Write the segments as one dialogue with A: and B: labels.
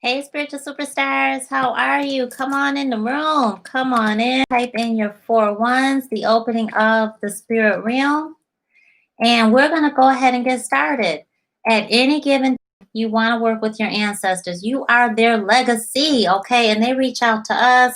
A: Hey, spiritual superstars, how are you? Come on in the room. Come on in. Type in your 4 1s, the opening of the spirit realm, and we're going to go ahead and get started. At any given time, you want to work with your ancestors. You are their legacy, okay? And they reach out to us,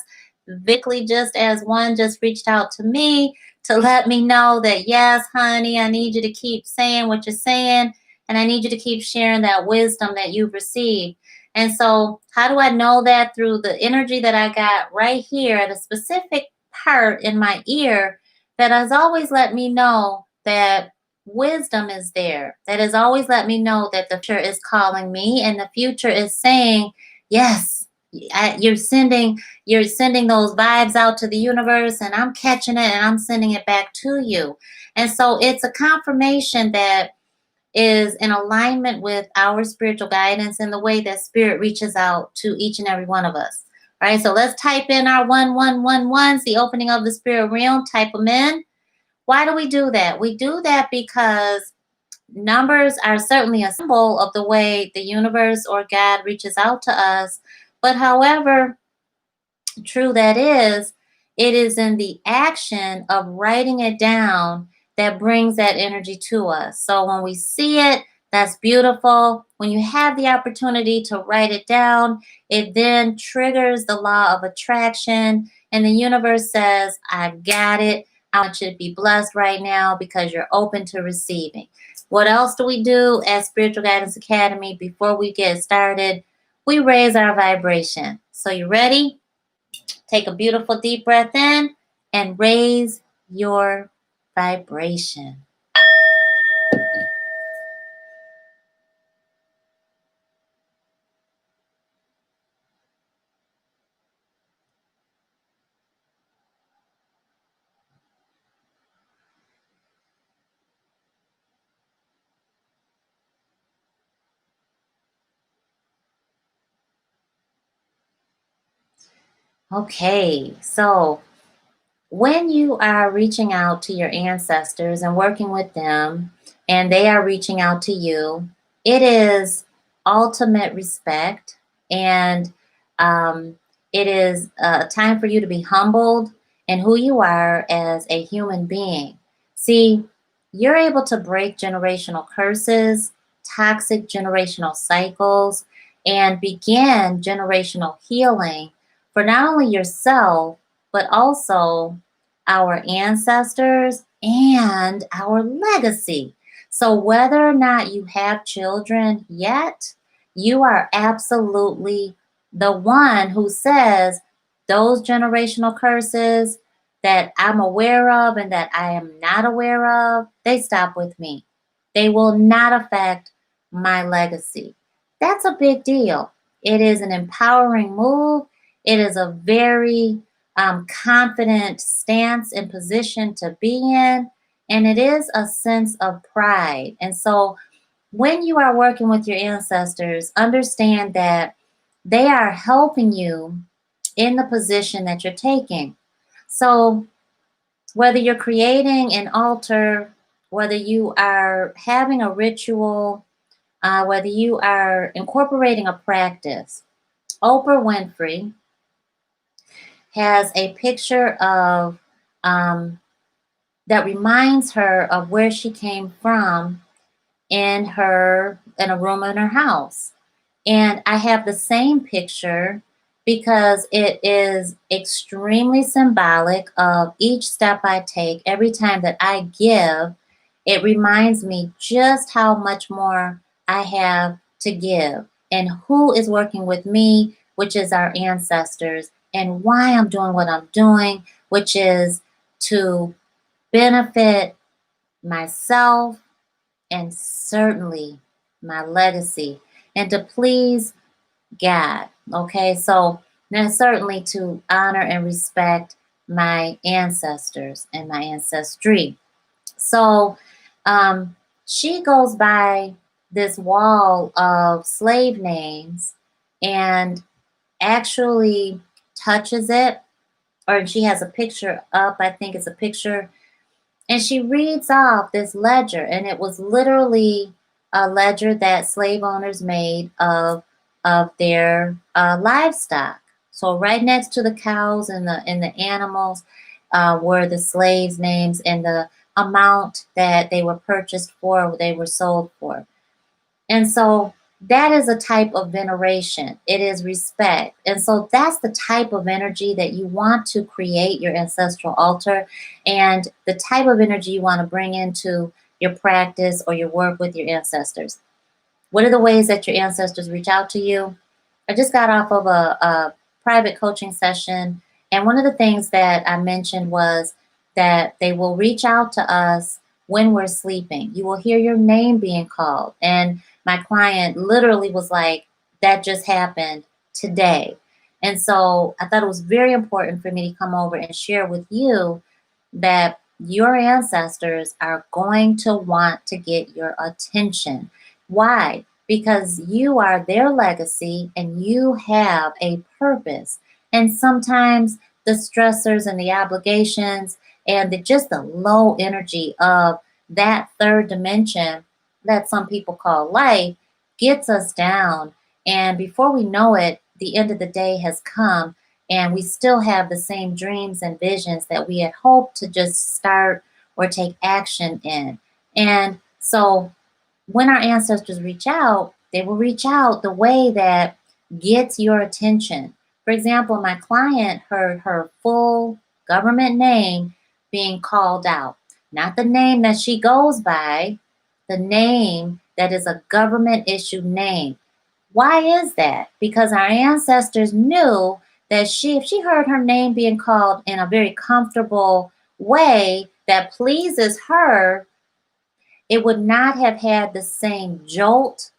A: Vically, just as one just reached out to me to let me know that, yes, honey, I need you to keep saying what you're saying, and I need you to keep sharing that wisdom that you've received. And so, how do I know that? Through the energy that I got right here at a specific part in my ear that has always let me know that wisdom is there. That has always let me know that the future is calling me, and the future is saying, yes, you're sending those vibes out to the universe, and I'm catching it and I'm sending it back to you. And so it's a confirmation that is in alignment with our spiritual guidance and the way that spirit reaches out to each and every one of us. All right, so let's type in our 1111s, the opening of the spirit realm. Type them in. Why do we do that? We do that because numbers are certainly a symbol of the way the universe or God reaches out to us. But however true that is, it is in the action of writing it down that brings that energy to us. So when we see it, that's beautiful. When you have the opportunity to write it down, it then triggers the law of attraction, and the universe says, I got it. I want you to be blessed right now because you're open to receiving. What else do we do at Spiritual Guidance Academy before we get started? We raise our vibration. So you ready? Take a beautiful deep breath in and raise your vibration. Okay, so when you are reaching out to your ancestors and working with them, and they are reaching out to you, it is ultimate respect, and um, it is a time for you to be humbled in who you are as a human being. See, you're able to break generational curses, toxic generational cycles, and begin generational healing for not only yourself, but also our ancestors and our legacy. So, whether or not you have children yet, you are absolutely the one who says those generational curses that I'm aware of and that I am not aware of, they stop with me. They will not affect my legacy. That's a big deal. It is an empowering move. It is a very confident stance and position to be in. And it is a sense of pride. And so when you are working with your ancestors, understand that they are helping you in the position that you're taking. So whether you're creating an altar, whether you are having a ritual, whether you are incorporating a practice, Oprah Winfrey has a picture of that reminds her of where she came from in a room in her house. And I have the same picture because it is extremely symbolic of each step I take. Every time that I give, it reminds me just how much more I have to give and who is working with me, which is our ancestors, and why I'm doing what I'm doing, which is to benefit myself and certainly my legacy and to please God. Okay, so now certainly to honor and respect my ancestors and my ancestry. So she goes by this wall of slave names and actually touches it, or she has a picture up, I think it's a picture, and she reads off this ledger, and it was literally a ledger that slave owners made of of their livestock. So right next to the cows and the animals were the slaves' names and the amount that they were purchased for, they were sold for. And so that is a type of veneration. It is respect. And so that's the type of energy that you want to create your ancestral altar, and the type of energy you want to bring into your practice or your work with your ancestors. What are the ways that your ancestors reach out to you? I just got off of a private coaching session, and one of the things that I mentioned was that they will reach out to us when we're sleeping. You will hear your name being called. And my client literally was like, that just happened today. And so I thought it was very important for me to come over and share with you that your ancestors are going to want to get your attention. Why? Because you are their legacy and you have a purpose. And sometimes the stressors and the obligations and just the low energy of that third dimension that some people call life gets us down. And before we know it, the end of the day has come, and we still have the same dreams and visions that we had hoped to just start or take action in. And so when our ancestors reach out, they will reach out the way that gets your attention. For example, my client heard her full government name being called out, not the name that she goes by, the name that is a government issued name. Why is that? Because our ancestors knew that if she heard her name being called in a very comfortable way that pleases her, it would not have had the same jolt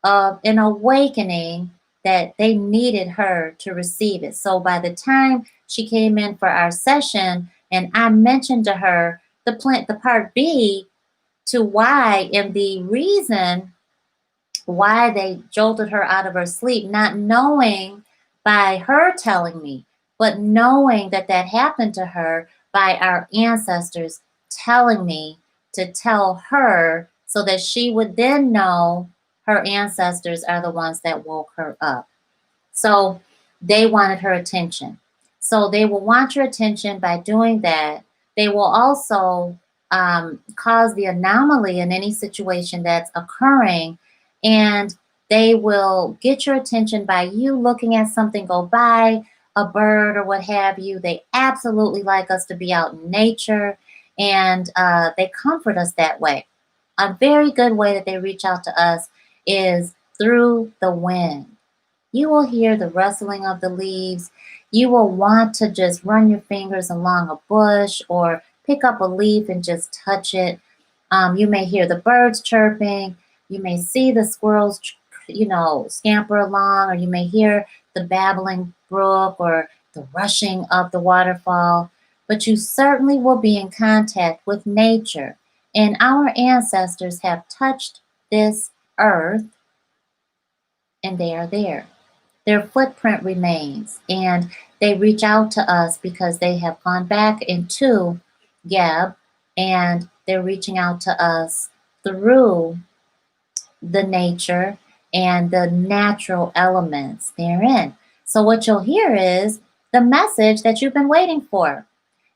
A: of an awakening that they needed her to receive it. So by the time she came in for our session and I mentioned to her the part B to why and the reason why they jolted her out of her sleep, not knowing by her telling me, but knowing that that happened to her by our ancestors telling me to tell her so that she would then know her ancestors are the ones that woke her up. So they wanted her attention. So they will want your attention by doing that. They will also cause the anomaly in any situation that's occurring, and they will get your attention by you looking at something go by, a bird or what have you. They absolutely like us to be out in nature, and they comfort us that way. A very good way that they reach out to us is through the wind. You will hear the rustling of the leaves. You will want to just run your fingers along a bush or pick up a leaf and just touch it. You may hear the birds chirping. You may see the squirrels, scamper along, or you may hear the babbling brook or the rushing of the waterfall. But you certainly will be in contact with nature. And our ancestors have touched this earth, and they are there. Their footprint remains, and they reach out to us because they have gone back into Geb, and they're reaching out to us through the nature and the natural elements therein. So what you'll hear is the message that you've been waiting for.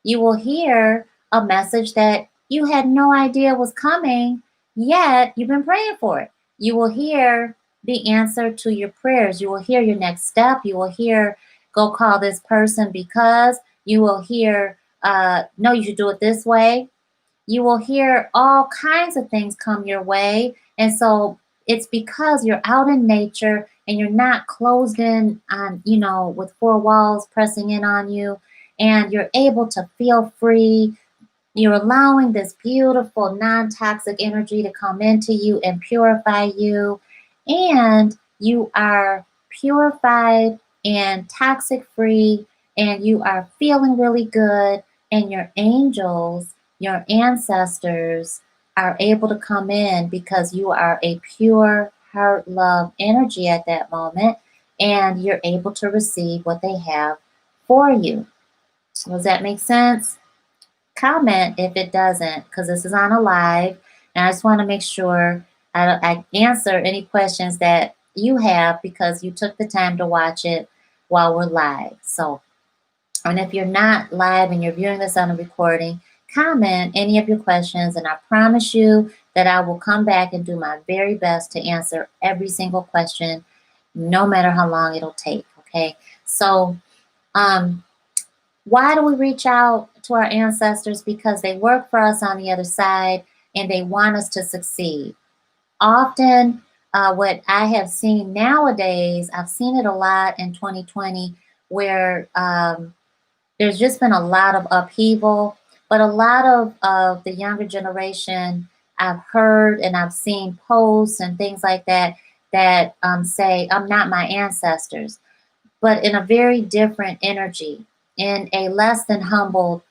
A: You will hear a message that you had no idea was coming, yet you've been praying for it. You will hear the answer to your prayers. You will hear your next step. You will hear, go call this person because. You will hear, no, you should do it this way. You will hear all kinds of things come your way. And so it's because you're out in nature and you're not closed in on, with four walls pressing in on you, and you're able to feel free. You're allowing this beautiful non-toxic energy to come into you and purify you. And you are purified and toxic free, and you are feeling really good. And your angels, your ancestors are able to come in because you are a pure heart love energy at that moment, and you're able to receive what they have for you. Does that make sense? Comment if it doesn't, because this is on a live, and I just want to make sure I answer any questions that you have because you took the time to watch it while we're live. So, and if you're not live and you're viewing this on a recording, comment any of your questions, and I promise you that I will come back and do my very best to answer every single question, no matter how long it'll take. Okay. So, why do we reach out to our ancestors? Because they work for us on the other side and they want us to succeed. Often, what I have seen nowadays, I've seen it a lot in 2020, where there's just been a lot of upheaval, but a lot of the younger generation, I've heard and I've seen posts and things like that that say, I'm not my ancestors, but in a very different energy, in a less than humble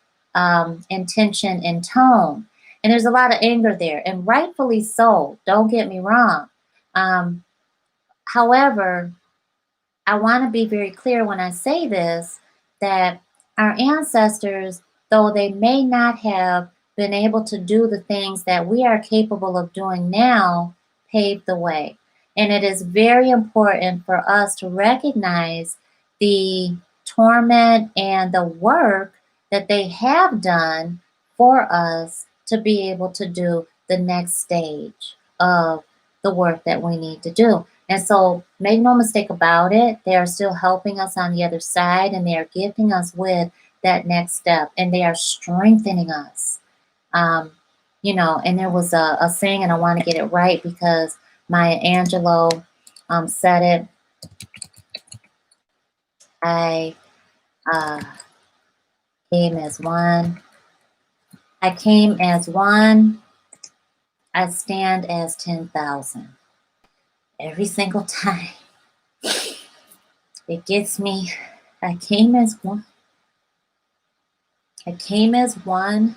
A: intention and tone. And there's a lot of anger there, and rightfully so. Don't get me wrong. Um, However, I want to be very clear when I say this that our ancestors, though they may not have been able to do the things that we are capable of doing now, paved the way. And it is very important for us to recognize the torment and the work that they have done for us to be able to do the next stage of the work that we need to do. And so make no mistake about it, they are still helping us on the other side, and they are gifting us with that next step, and they are strengthening us. Um, and there was a saying, and I want to get it right because Maya Angelou said it. I came as one. I came as one. I stand as 10,000. Every single time. It gets me. I came as one. I came as one.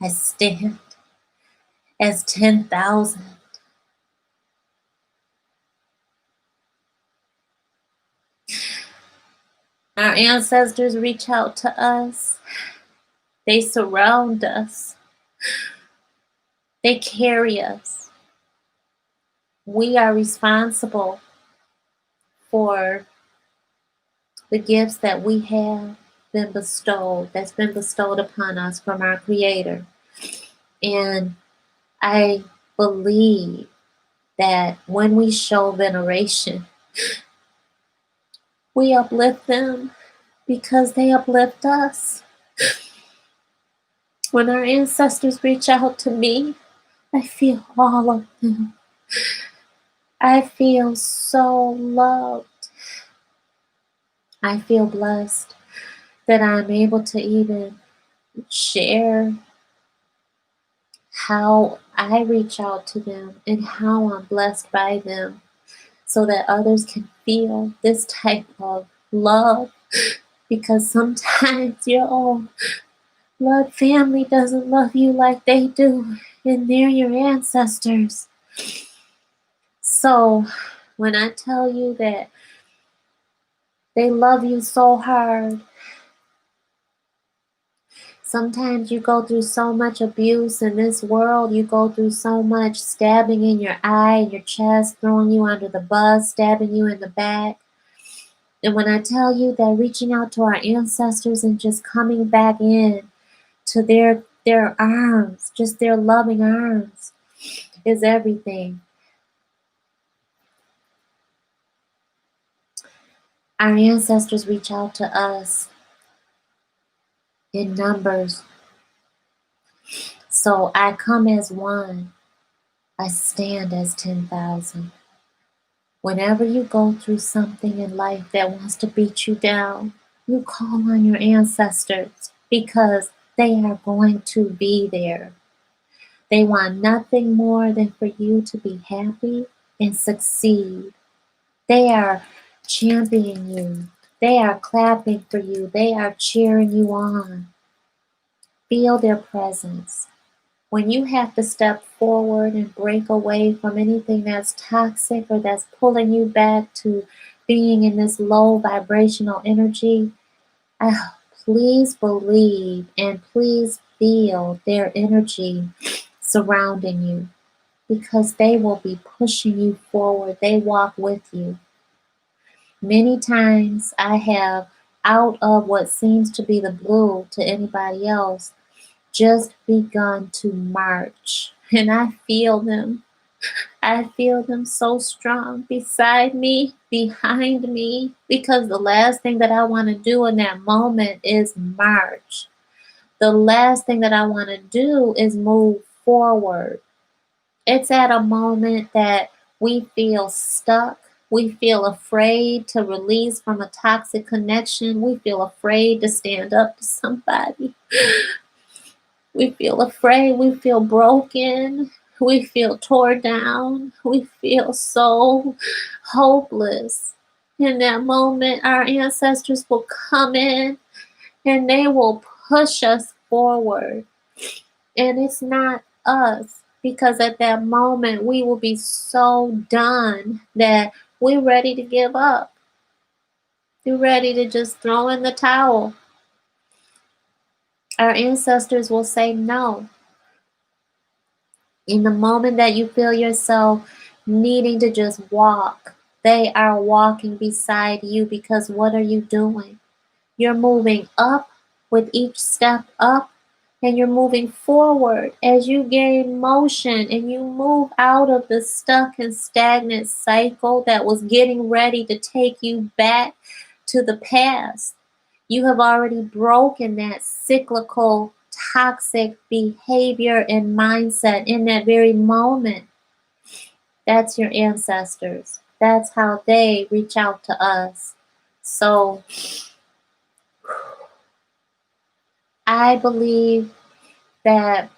A: I stand as 10,000. Our ancestors reach out to us. They surround us. They carry us. We are responsible for the gifts that we have been bestowed, that's been bestowed upon us from our Creator. And I believe that when we show veneration, we uplift them because they uplift us. When our ancestors reach out to me, I feel all of them. I feel so loved. I feel blessed that I'm able to even share how I reach out to them and how I'm blessed by them so that others can feel this type of love, because sometimes your own blood family doesn't love you like they do, and they're your ancestors. So when I tell you that they love you so hard, sometimes you go through so much abuse in this world. You go through so much stabbing in your eye, in your chest, throwing you under the bus, stabbing you in the back. And when I tell you that reaching out to our ancestors and just coming back in to their arms, just their loving arms, is everything. Our ancestors reach out to us in numbers. So I come as one. I stand as 10,000. Whenever you go through something in life that wants to beat you down, you call on your ancestors because they are going to be there. They want nothing more than for you to be happy and succeed. They are championing you. They are clapping for you. They are cheering you on. Feel their presence. When you have to step forward and break away from anything that's toxic or that's pulling you back to being in this low vibrational energy, please believe and please feel their energy surrounding you. because they will be pushing you forward. They walk with you. Many times I have, out of what seems to be the blue to anybody else, just begun to march. And I feel them. I feel them so strong beside me, behind me, because the last thing that I want to do in that moment is march. The last thing that I want to do is move forward. It's at a moment that we feel stuck. We feel afraid to release from a toxic connection. We feel afraid to stand up to somebody. We feel afraid. We feel broken. We feel torn down. We feel so hopeless. In that moment, our ancestors will come in and they will push us forward. And it's not us, because at that moment we will be so done that we're ready to give up. We're ready to just throw in the towel. Our ancestors will say no. In the moment that you feel yourself needing to just walk, they are walking beside you, because what are you doing? You're moving up with each step up, and you're moving forward as you gain motion and you move out of the stuck and stagnant cycle that was getting ready to take you back to the past. You have already broken that cyclical, toxic behavior and mindset in that very moment. That's your ancestors. That's how they reach out to us. So I believe that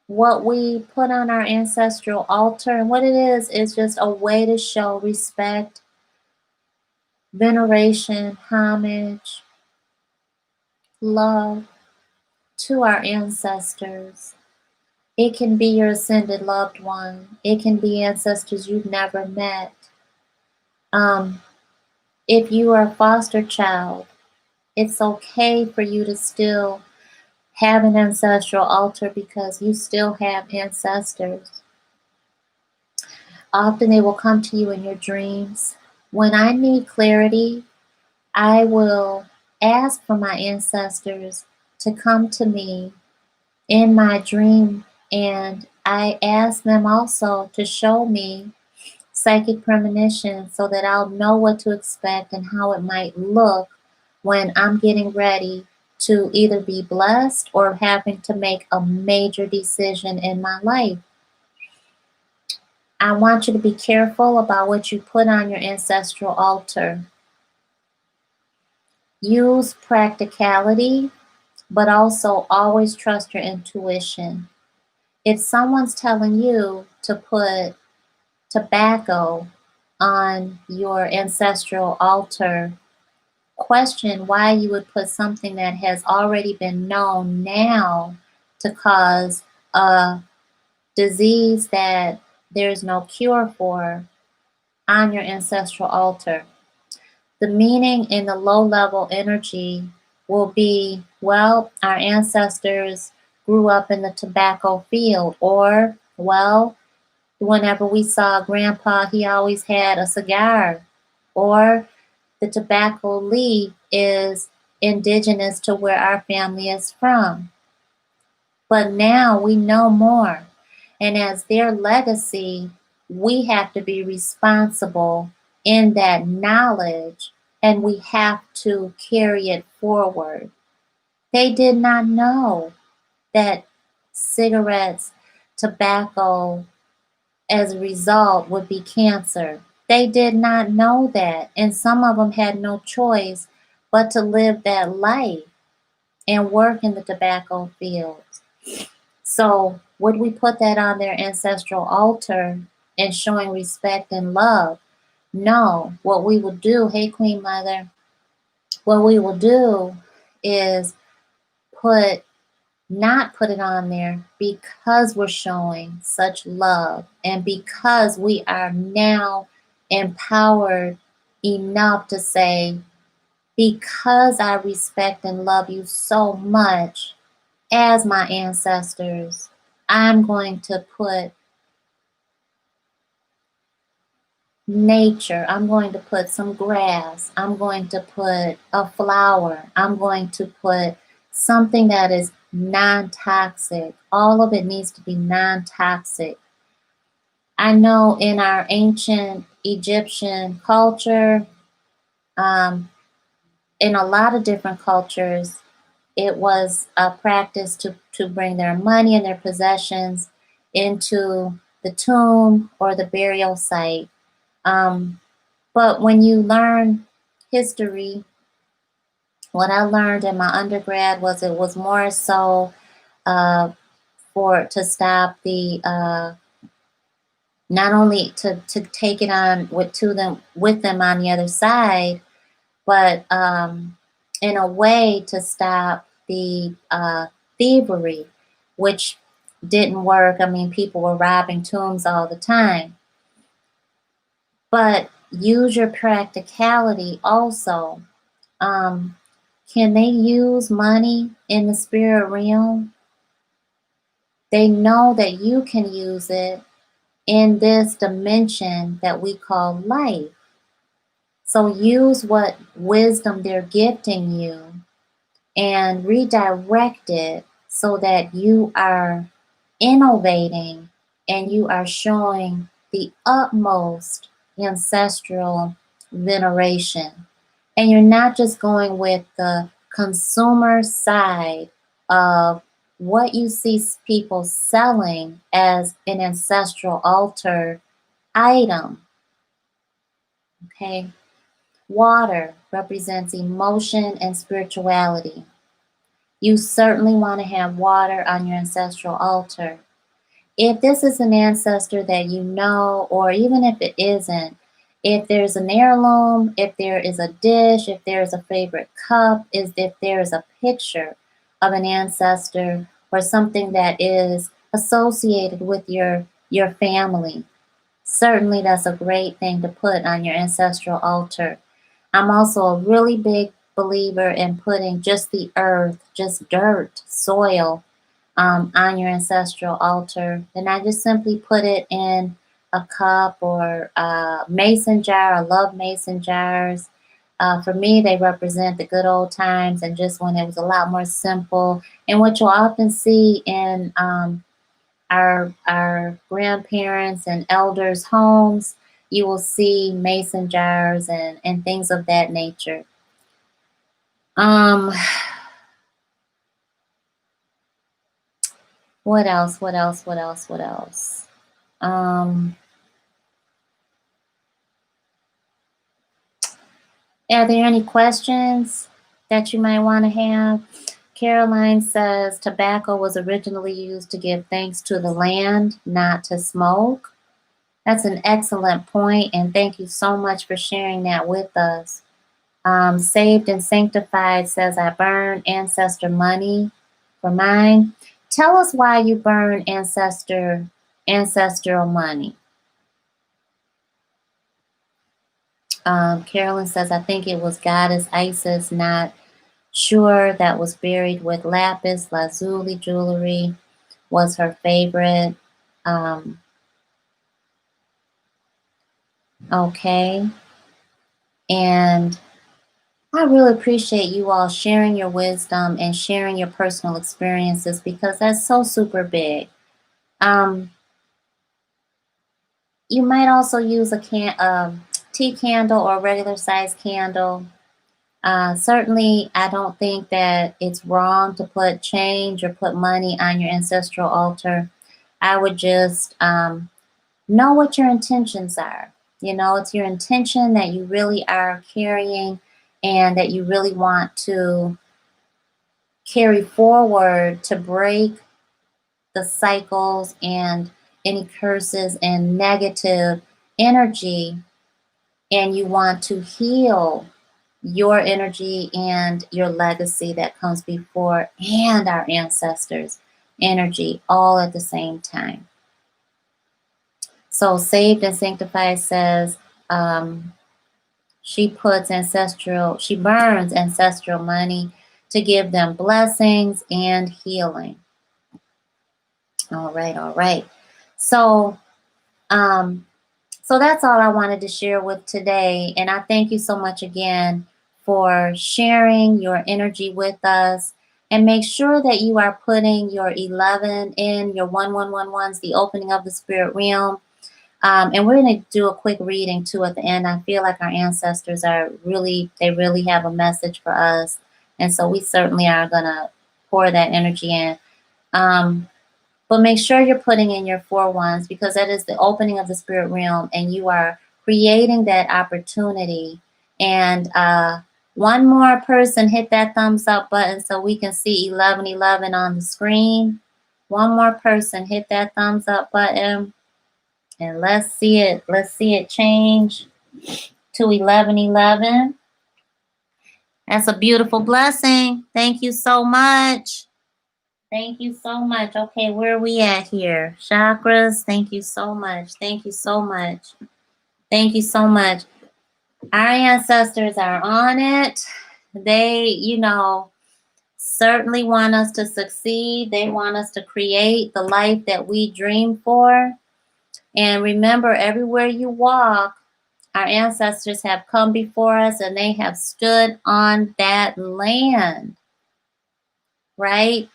A: what we put on our ancestral altar, and what it is just a way to show respect, veneration, homage, love to our ancestors. It can be your ascended loved one. It can be ancestors you've never met. If you are a foster child, it's okay for you to still have an ancestral altar, because you still have ancestors. Often they will come to you in your dreams. When I need clarity, I will ask for my ancestors to come to me in my dream, and I ask them also to show me psychic premonitions so that I'll know what to expect and how it might look when I'm getting ready to either be blessed or having to make a major decision in my life. I want you to be careful about what you put on your ancestral altar. Use practicality, but also always trust your intuition. If someone's telling you to put tobacco on your ancestral altar, question why you would put something that has already been known now to cause a disease that there's no cure for on your ancestral altar. The meaning in the low level energy will be, well, our ancestors grew up in the tobacco field, or, well, whenever we saw grandpa, he always had a cigar, or the tobacco leaf is indigenous to where our family is from. But now we know more. And as their legacy, we have to be responsible in that knowledge, and we have to carry it forward. They did not know that cigarettes, tobacco, as a result, would be cancer. They did not know that. And some of them had no choice but to live that life and work in the tobacco fields. So would we put that on their ancestral altar and showing respect and love? No. What we will do, hey Queen Mother, what we will do is not put it on there, because we're showing such love and because we are now empowered enough to say, because I respect and love you so much as my ancestors, I'm going to put nature. I'm going to put some grass. I'm going to put a flower. I'm going to put something that is non-toxic. All of it needs to be non-toxic. I know in our ancient Egyptian culture, um, in a lot of different cultures, it was a practice to bring their money and their possessions into the tomb or the burial site. Um, but when you learn history, what I learned in my undergrad was it was more so uh, for to stop the not only to take it on with them on the other side, but in a way to stop the thievery, which didn't work. I mean, people were robbing tombs all the time. But use your practicality also. Um, can they use money in the spirit realm? They know that you can use it in this dimension that we call life. So use what wisdom they're gifting you and redirect it so that you are innovating and you are showing the utmost ancestral veneration. And you're not just going with the consumer side of what you see people selling as an ancestral altar item. Okay. Water represents emotion and spirituality. You certainly want to have water on your ancestral altar. If this is an ancestor that you know, or even if it isn't, if there's an heirloom, if there is a dish, if there's a favorite cup, if there's a picture of an ancestor or something that is associated with your family, certainly that's a great thing to put on your ancestral altar. I'm also a really big believer in putting just the earth, just dirt, soil, on your ancestral altar. And I just simply put it in a cup or a mason jar. I love mason jars. For me, they represent the good old times and just when it was a lot more simple. And what you'll often see in our grandparents and elders' homes, you will see mason jars and things of that nature. Um, what else? What else? What else? What else? Um, are there any questions that you might want to have? Caroline says tobacco was originally used to give thanks to the land, not to smoke. That's an excellent point, and thank you so much for sharing that with us. Saved and Sanctified says, I burn ancestor money for mine. Tell us why you burn ancestral money. Carolyn says, I think it was goddess Isis, not sure, that was buried with lapis lazuli jewelry, was her favorite. Um, okay. And I really appreciate you all sharing your wisdom and sharing your personal experiences because that's so super big. You might also use a tea candle or a regular size candle. Certainly, I don't think that it's wrong to put change or put money on your ancestral altar. I would just know what your intentions are. You know, it's your intention that you really are carrying and that you really want to carry forward to break the cycles and any curses and negative energy, and you want to heal your energy and your legacy that comes before and our ancestors' energy all at the same time. So Saved and Sanctified says she burns ancestral money to give them blessings and healing. All right, all right. So So that's all I wanted to share with today. And I thank you so much again for sharing your energy with us. And make sure that you are putting your 11 in, your 1111s, the opening of the spirit realm. And we're going to do a quick reading too at the end. I feel like our ancestors they really have a message for us. And so we certainly are going to pour that energy in. But make sure you're putting in your 4 ones, because that is the opening of the spirit realm and you are creating that opportunity. And one more person hit that thumbs up button so we can see 1111 on the screen. One more person hit that thumbs up button. And let's see it change to 1111. That's a beautiful blessing. Thank you so much. Thank you so much. Okay, where are we at here? Chakras, thank you so much. Thank you so much. Thank you so much. Our ancestors are on it. They, certainly want us to succeed. They want us to create the life that we dream for. And remember, everywhere you walk, our ancestors have come before us and they have stood on that land, right?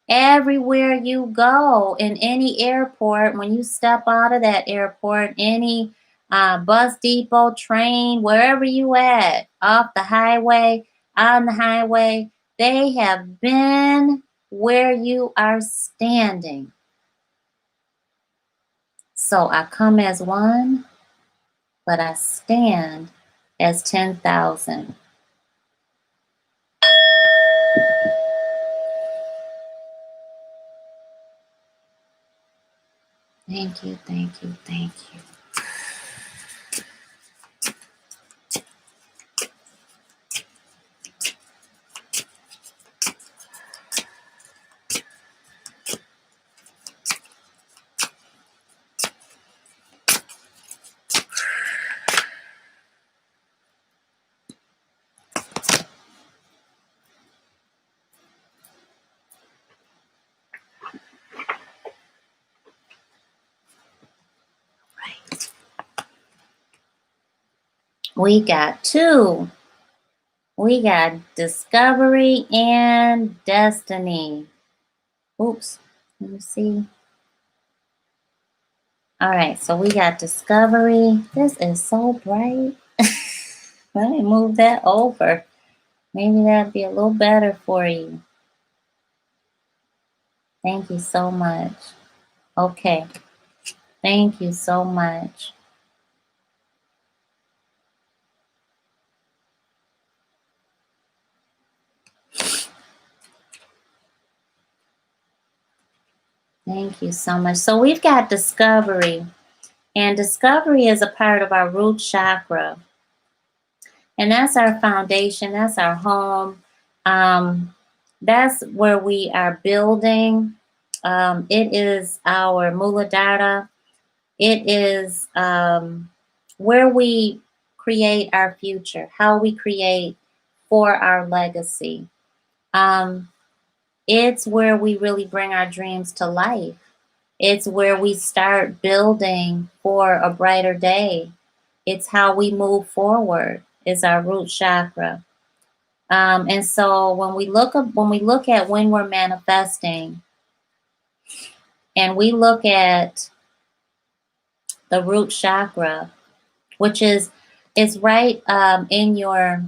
A: Everywhere you go, in any airport, when you step out of that airport, any bus depot, train, wherever you at, off the highway, on the highway, they have been where you are standing. So I come as one, but I stand as 10,000. Thank you, thank you, thank you. We got 2. We got discovery and destiny. Oops, let me see. All right, so we got discovery. This is so bright. Let me move that over. Maybe that'd be a little better for you. Thank you so much. Okay, thank you so much. Thank you so much. So we've got discovery, and discovery is a part of our root chakra. And that's our foundation, that's our home. That's where we are building. It is our muladhara. It is where we create our future, how we create for our legacy. It's where we really bring our dreams to life. It's where we start building for a brighter day. It's how we move forward. Is our root chakra. And so when we look at when we're manifesting, and we look at the root chakra, which is right in your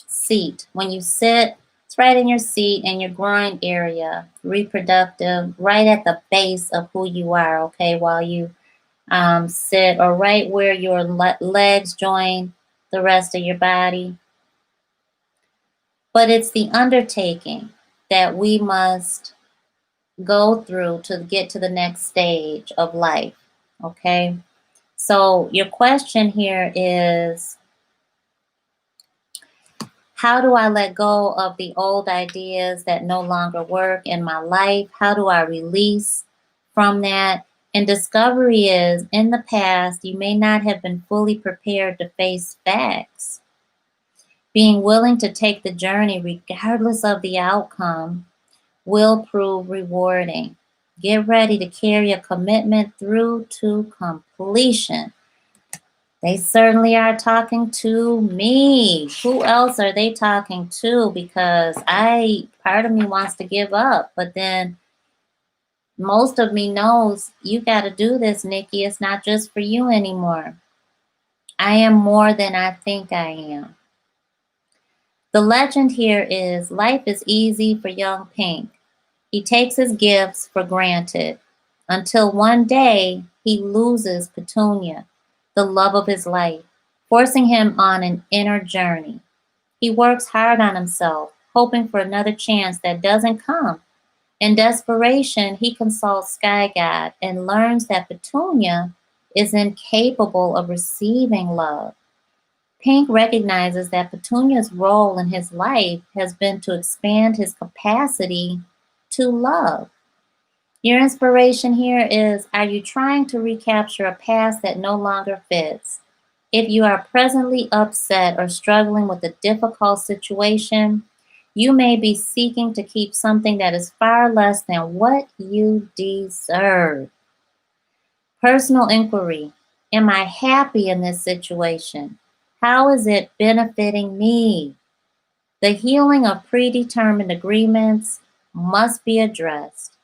A: seat. When you sit, it's right in your seat in your groin area, reproductive, right at the base of who you are. Okay, while you sit, or right where your legs join the rest of your body. But it's the undertaking that we must go through to get to the next stage of life, okay? So your question here is, how do I let go of the old ideas that no longer work in my life? How do I release from that? And discovery is, in the past, you may not have been fully prepared to face facts. Being willing to take the journey regardless of the outcome will prove rewarding. Get ready to carry a commitment through to completion. They certainly are talking to me. Who else are they talking to? Because part of me wants to give up, but then most of me knows you got to do this, Nikki. It's not just for you anymore. I am more than I think I am. The legend here is life is easy for young Pink. He takes his gifts for granted until one day he loses Petunia, the love of his life, forcing him on an inner journey. He works hard on himself, hoping for another chance that doesn't come. In desperation, he consults Sky God and learns that Petunia is incapable of receiving love. Pink recognizes that Petunia's role in his life has been to expand his capacity to love. Your inspiration here is, are you trying to recapture a past that no longer fits? If you are presently upset or struggling with a difficult situation, you may be seeking to keep something that is far less than what you deserve. Personal inquiry. Am I happy in this situation? How is it benefiting me? The healing of predetermined agreements must be addressed.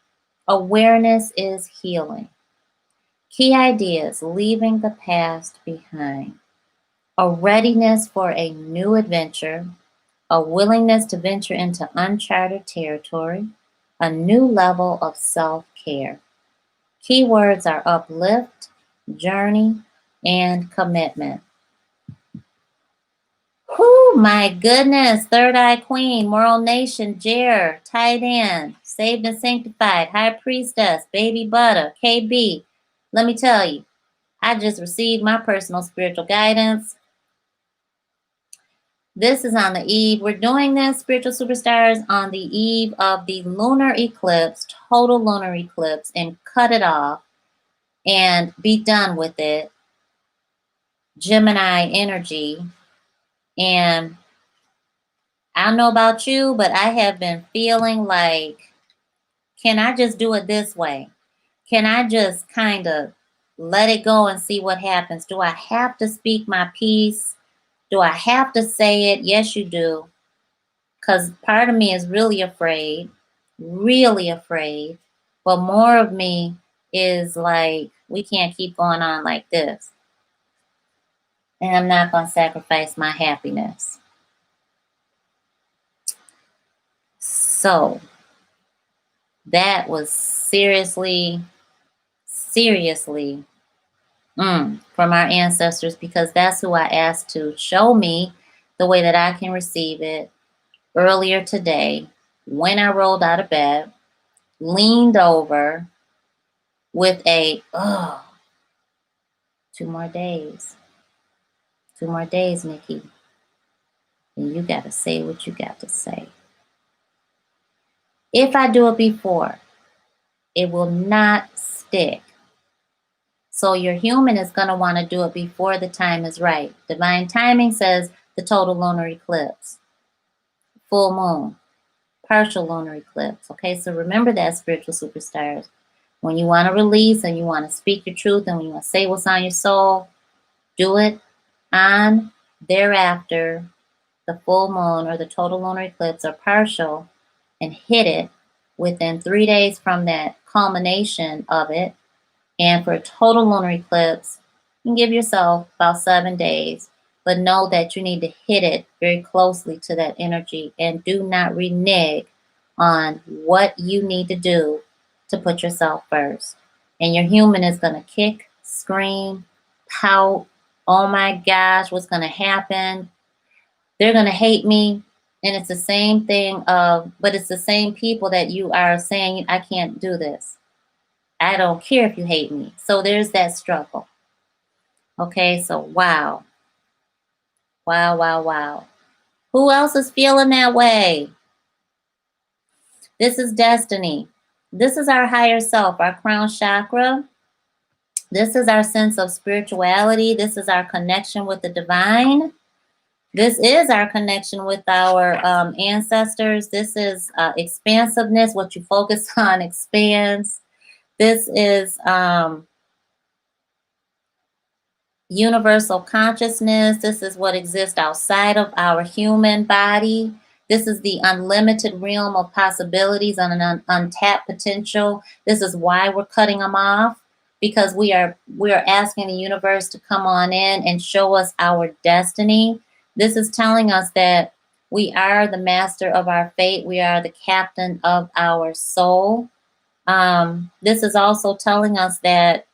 A: Awareness is healing. Key ideas: leaving the past behind. A readiness for a new adventure. A willingness to venture into uncharted territory. A new level of self-care. Keywords are uplift, journey, and commitment. Whoo, my goodness. Third Eye Queen, Moral Nation, Jer, tied in, Saved and Sanctified, High Priestess, Baby Butter, KB. Let me tell you, I just received my personal spiritual guidance. This is on the eve. We're doing this, Spiritual Superstars, on the eve of the lunar eclipse, total lunar eclipse, and cut it off and be done with it. Gemini energy. And I don't know about you, but I have been feeling like, can I just do it this way? Can I just kind of let it go and see what happens? Do I have to speak my piece? Do I have to say it? Yes, you do. Because part of me is really afraid, really afraid. But more of me is like, we can't keep going on like this. And I'm not going to sacrifice my happiness. So that was seriously from our ancestors, because that's who I asked to show me the way that I can receive it earlier today when I rolled out of bed, leaned over with a, 2 more days. 2 more days, Nikki. And you got to say what you got to say. If I do it before, it will not stick. So your human is going to want to do it before the time is right. Divine timing says the total lunar eclipse, full moon, partial lunar eclipse. Okay, so remember that, spiritual superstars. When you want to release and you want to speak your truth and when you want to say what's on your soul, do it on thereafter the full moon or the total lunar eclipse or partial, and hit it within 3 days from that culmination of it. And for a total lunar eclipse, you can give yourself about 7 days, but know that you need to hit it very closely to that energy and do not renege on what you need to do to put yourself first. And your human is going to kick, scream, pout. Oh my gosh, what's going to happen? They're going to hate me. And it's the same thing but it's the same people that you are saying, I can't do this. I don't care if you hate me. So there's that struggle. Okay, so wow. Wow, wow, wow. Who else is feeling that way? This is destiny. This is our higher self, our crown chakra. This is our sense of spirituality. This is our connection with the divine. This is our connection with our ancestors. This is expansiveness. What you focus on expands. This is, universal consciousness. This is what exists outside of our human body. This is the unlimited realm of possibilities and an untapped potential. This is why we're cutting them off, because we are asking the universe to come on in and show us our destiny. This is telling us that we are the master of our fate. We are the captain of our soul. This is also telling us that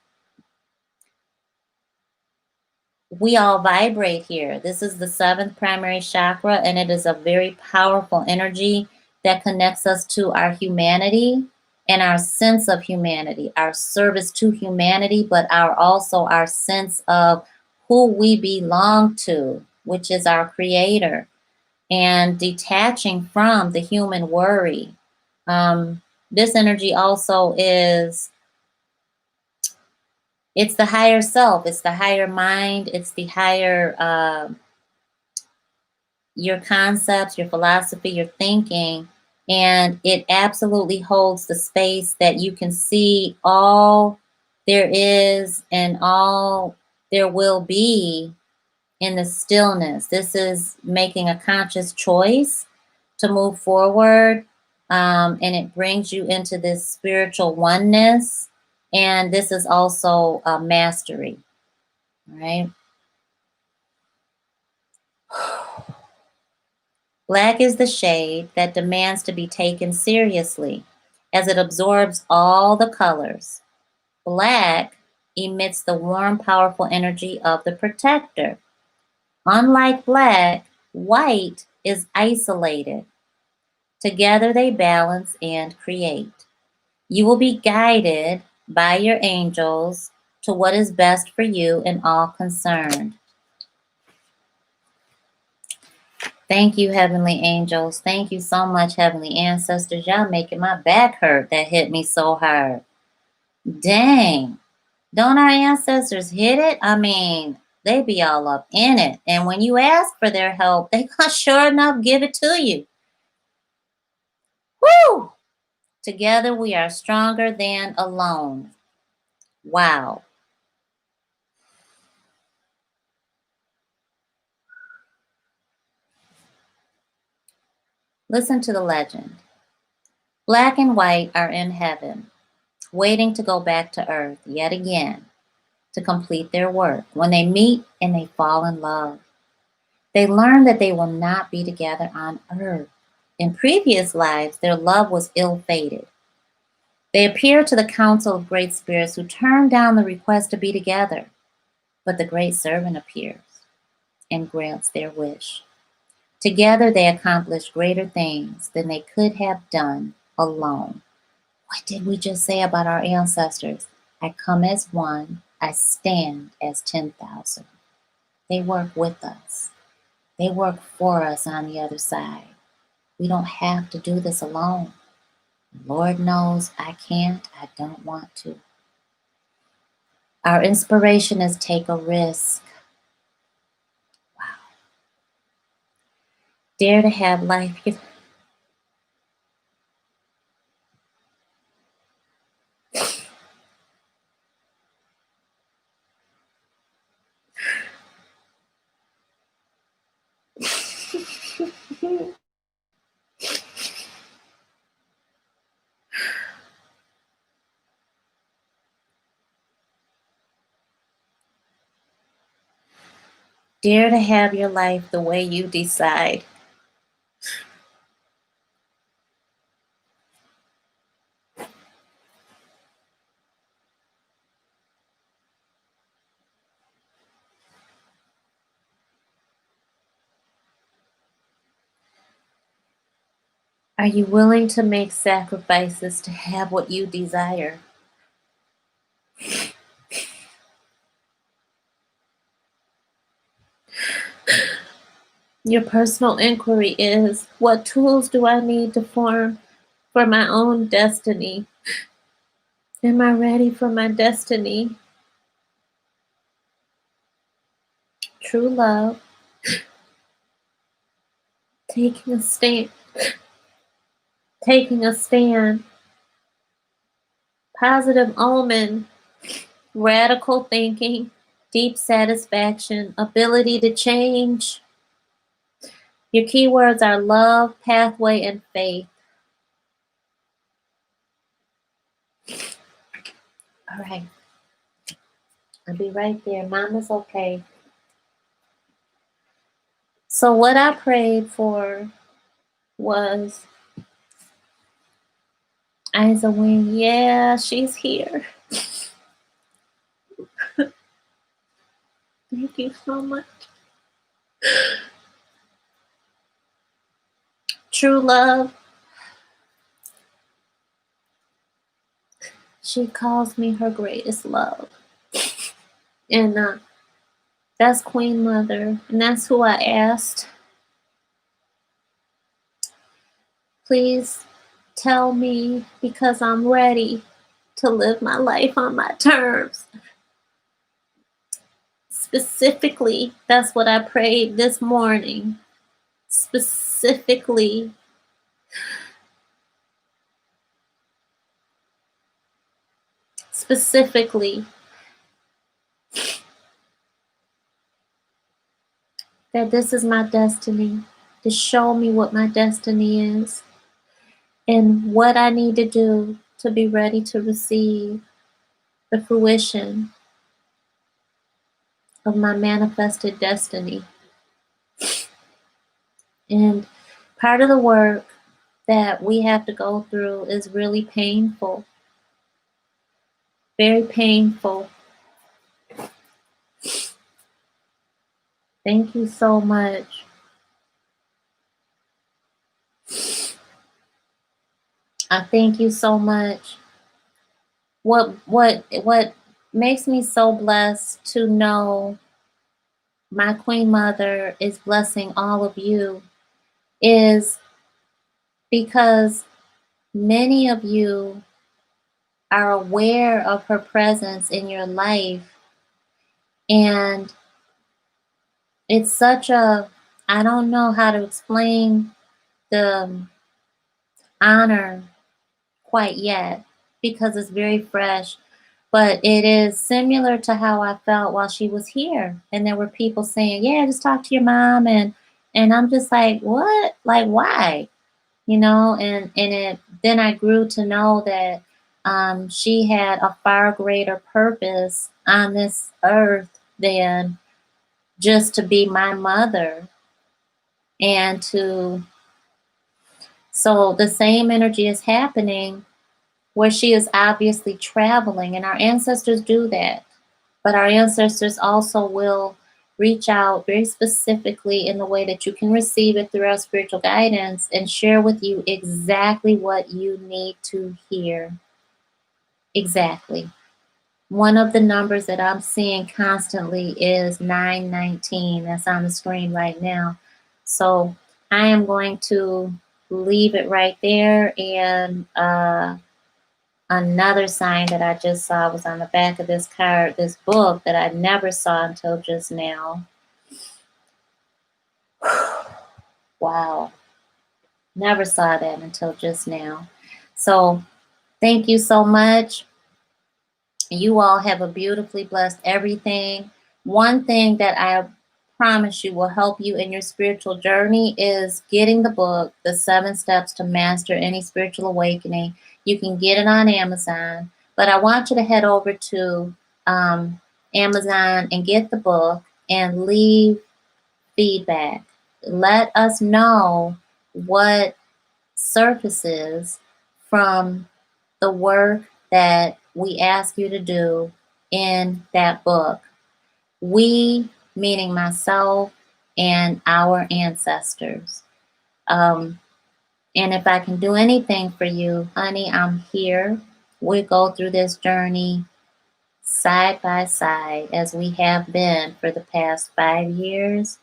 A: we all vibrate here. This is the seventh primary chakra, and it is a very powerful energy that connects us to our humanity and our sense of humanity, our service to humanity, but our sense of who we belong to, which is our creator, and detaching from the human worry. This energy also is, it's the higher self, it's the higher mind, it's the higher, your concepts, your philosophy, your thinking, and it absolutely holds the space that you can see all there is and all there will be in the stillness. This is making a conscious choice to move forward, and it brings you into this spiritual oneness. And this is also mastery, right? Black is the shade that demands to be taken seriously, as it absorbs all the colors. Black emits the warm, powerful energy of the protector. Unlike black, white is isolated. Together they balance and create. You will be guided by your angels to what is best for you and all concerned. Thank you, heavenly angels. Thank you so much, heavenly ancestors. Y'all making my back hurt. That hit me so hard. Dang. Don't our ancestors hit it? I mean, they be all up in it. And when you ask for their help, they gonna sure enough give it to you. Woo! Together we are stronger than alone. Wow. Listen to the legend. Black and white are in heaven, waiting to go back to earth yet again to complete their work. When they meet and they fall in love, they learn that they will not be together on earth. In previous lives, their love was ill-fated. They appear to the council of great spirits who turn down the request to be together, but the great servant appears and grants their wish. Together they accomplish greater things than they could have done alone. What did we just say about our ancestors? I come as one, I stand as 10,000. They work with us. They work for us on the other side. We don't have to do this alone. Lord knows I can't, I don't want to. Our inspiration is take a risk. Wow. Dare to have life. Dare to have your life the way you decide. Are you willing to make sacrifices to have what you desire? Your personal inquiry is, what tools do I need to form for my own destiny? Am I ready for my destiny? True love, taking a stand, positive omen, radical thinking, deep satisfaction, ability to change. Your keywords are love, pathway, and faith. All right. I'll be right there. Mama's okay. So what I prayed for was Isa Wing. Yeah, she's here. Thank you so much. True love. She calls me her greatest love. And that's Queen Mother. And that's who I asked. Please tell me, because I'm ready to live my life on my terms. Specifically, that's what I prayed this morning. Specifically, that this is my destiny, to show me what my destiny is and what I need to do to be ready to receive the fruition of my manifested destiny. And part of the work that we have to go through is really painful, very painful. Thank you so much. I thank you so much. What makes me so blessed to know my Queen Mother is blessing all of you is because many of you are aware of her presence in your life, and it's such a, I don't know how to explain the honor quite yet because it's very fresh, but it is similar to how I felt while she was here. And there were people saying, yeah, just talk to your mom. And I'm just like, what? Like, why? You know, then I grew to know that she had a far greater purpose on this earth than just to be my mother. And so the same energy is happening where she is obviously traveling, and our ancestors do that. But our ancestors also will reach out very specifically in the way that you can receive it through our spiritual guidance and share with you exactly what you need to hear. Exactly. One of the numbers that I'm seeing constantly is 919. That's on the screen right now. So I am going to leave it right there. And another sign that I just saw was on the back of this card, this book that I never saw until just now. Wow. Never saw that until just now. So thank you so much. You all have a beautifully blessed everything. One thing that I promise you will help you in your spiritual journey is getting the book, The 7 Steps to Master Any Spiritual Awakening. You can get it on Amazon, but I want you to head over to Amazon and get the book and leave feedback. Let us know what surfaces from the work that we ask you to do in that book. We, meaning myself and our ancestors. And if I can do anything for you, honey, I'm here. We go through this journey side by side as we have been for the past 5 years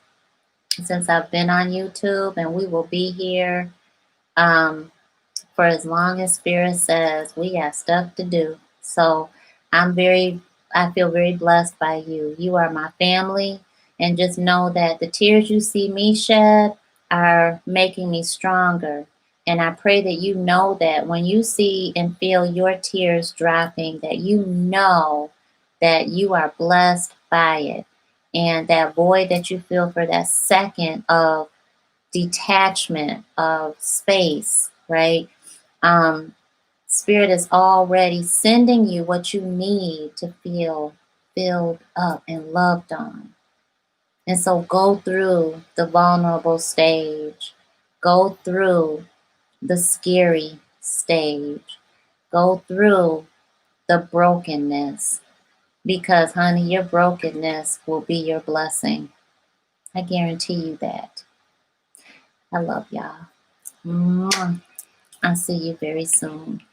A: since I've been on YouTube, and we will be here for as long as Spirit says. We got stuff to do. So I feel very blessed by you. You are my family, and just know that the tears you see me shed are making me stronger. And I pray that you know that when you see and feel your tears dropping, that you know that you are blessed by it. And that void that you feel for that second of detachment, of space, right? Spirit is already sending you what you need to feel filled up and loved on. And so go through the vulnerable stage, go through the scary stage, go through the brokenness, because, honey, your brokenness will be your blessing. I guarantee you that. I love y'all. Mwah. I'll see you very soon.